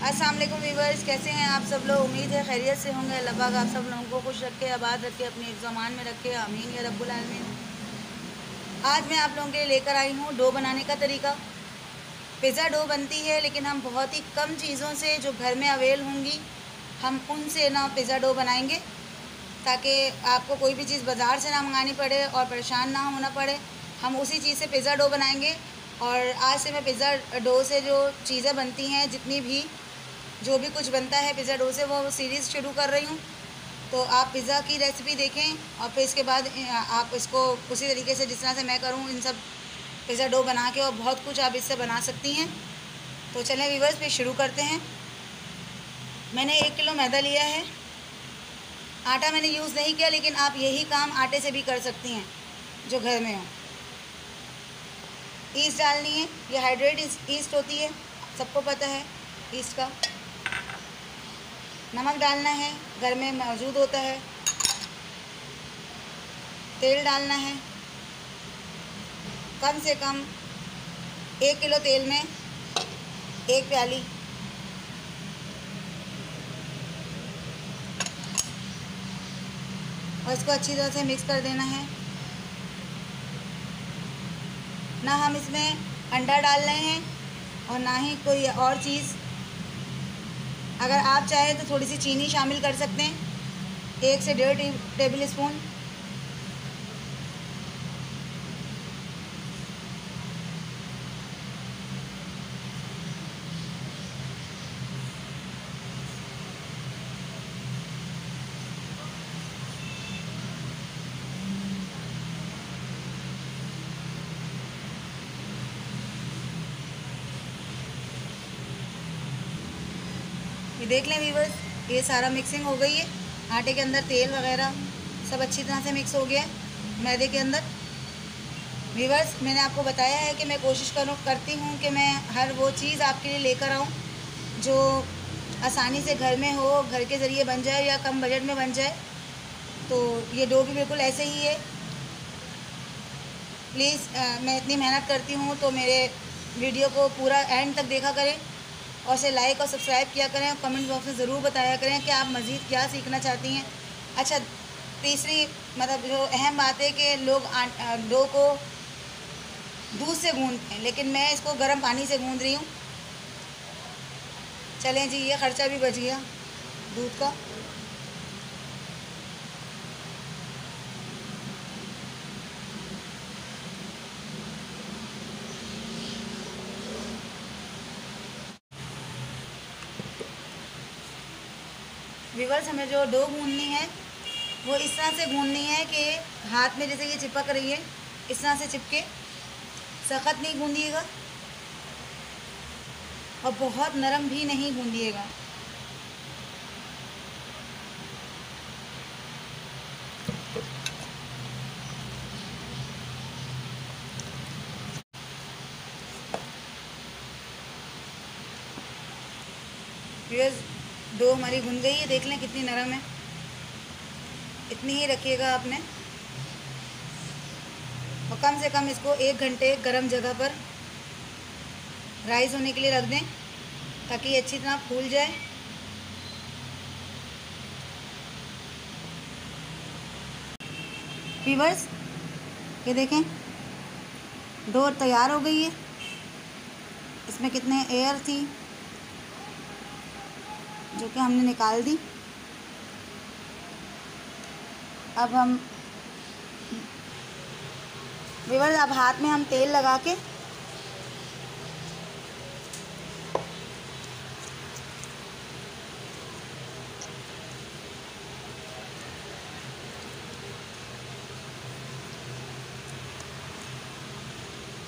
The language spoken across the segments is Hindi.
अस्सलाम वालेकुम व्यूवर्स, कैसे हैं आप सब लोग। उम्मीद है खैरियत से होंगे। अल्लाह पाक आप सब लोगों को खुश रखे, आबाद रखे, अपने ज़मान में रखे, आमीन या रब्बुल आलमीन। आज मैं आप लोगों के लिए लेकर आई हूँ डो बनाने का तरीका। पिज़्ज़ा डो बनती है, लेकिन हम बहुत ही कम चीज़ों से जो घर में अवेल होंगी हम उनसे ना पिज़्ज़ा डो बनाएंगे, ताकि आपको कोई भी चीज़ बाज़ार से ना मंगानी पड़े और परेशान ना होना पड़े। हम उसी चीज़ से पिज़्ज़ा डो बनाएंगे। और आज से मैं पिज़्ज़ा डो से जो चीज़ें बनती हैं, जितनी भी जो भी कुछ बनता है पिज़्ज़ा डो से, वो सीरीज़ शुरू कर रही हूँ। तो आप पिज़्ज़ा की रेसिपी देखें और फिर इसके बाद आप इसको उसी तरीके से जिस तरह से मैं करूँ इन सब पिज़्ज़ा डो बना के, और बहुत कुछ आप इससे बना सकती हैं। तो चलें व्यूवर्स, फिर शुरू करते हैं। मैंने 1 किलो मैदा लिया है। आटा मैंने यूज़ नहीं किया, लेकिन आप यही काम आटे से भी कर सकती हैं जो घर में हो। ईस्ट डालनी है, ये हाइड्रेट ईस्ट होती है, सबको पता है ईस्ट का। नमक डालना है, घर में मौजूद होता है। तेल डालना है, कम से कम 1 किलो तेल में 1 प्याली। और इसको अच्छी तरह से मिक्स कर देना है। ना हम इसमें अंडा डाल रहे हैं और ना ही कोई और चीज़। अगर आप चाहें तो थोड़ी सी चीनी शामिल कर सकते हैं, 1 से 1.5 टेबल स्पून। ये देख लें व्यूवर्स, ये सारा मिक्सिंग हो गई है। आटे के अंदर तेल वगैरह सब अच्छी तरह से मिक्स हो गया है मैदे के अंदर। व्यूवर्स, मैंने आपको बताया है कि मैं कोशिश करती हूँ कि मैं हर वो चीज़ आपके लिए लेकर आऊँ जो आसानी से घर में हो, घर के ज़रिए बन जाए या कम बजट में बन जाए। तो ये डो भी बिल्कुल ऐसे ही है। प्लीज़ मैं इतनी मेहनत करती हूँ तो मेरे वीडियो को पूरा एंड तक देखा करें और उसे लाइक और सब्सक्राइब किया करें, और कमेंट बॉक्स में ज़रूर बताया करें कि आप मज़ीद क्या सीखना चाहती हैं। अच्छा, तीसरी मतलब जो अहम बात है कि लोग डो को दूध से गूँधते हैं, लेकिन मैं इसको गर्म पानी से गूँध रही हूँ। चलें जी, ये ख़र्चा भी बच गया दूध का। व्यूवर्स, हमें जो डो गूँधनी है वो इस तरह से गूँधनी है कि हाथ में जैसे ये चिपक रही है, इस तरह से चिपके। सख्त नहीं गूँधिएगा और बहुत नरम भी नहीं गूँधिएगा। व्यूअर्स, डो हमारी गूँध गई है, देख लें कितनी नरम है। इतनी ही रखिएगा आपने, और कम से कम इसको 1 घंटे गर्म जगह पर राइस होने के लिए रख दें, ताकि ये अच्छी तरह फूल जाए। व्यूअर्स, ये देखें डो तैयार हो गई है। इसमें कितने एयर थी जो कि हमने निकाल दी। अब हम व्यूअर्स, अब हाथ में हम तेल लगा के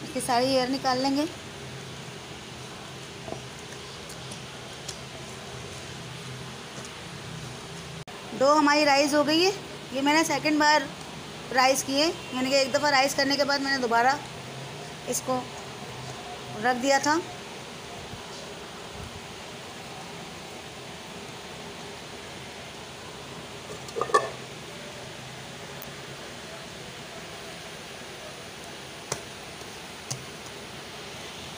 इसकी सारी एयर निकाल लेंगे। डो हमारी राइस हो गई है। ये मैंने सेकंड बार राइस किए, यानी कि एक दफ़ा राइस करने के बाद मैंने दोबारा इसको रख दिया था।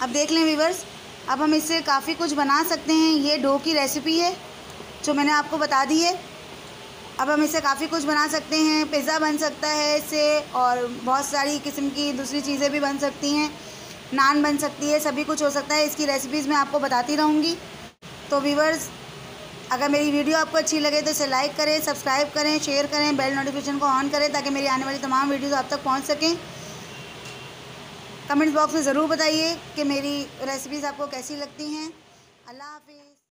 अब देख लें व्यूवर्स, अब हम इससे काफ़ी कुछ बना सकते हैं। ये डो की रेसिपी है जो मैंने आपको बता दी है। अब हम इससे काफ़ी कुछ बना सकते हैं। पिज़्ज़ा बन सकता है इससे, और बहुत सारी किस्म की दूसरी चीज़ें भी बन सकती हैं। नान बन सकती है, सभी कुछ हो सकता है। इसकी रेसिपीज़ मैं आपको बताती रहूँगी। तो व्यूअर्स, अगर मेरी वीडियो आपको अच्छी लगे तो इसे लाइक करें, सब्सक्राइब करें, शेयर करें, बेल नोटिफिकेशन को ऑन करें ताकि मेरी आने वाली तमाम वीडियोज़ आप तक पहुँच सकें। कमेंट्स बॉक्स में ज़रूर बताइए कि मेरी रेसिपीज़ आपको कैसी लगती हैं। अल्लाह हाफ़िज़।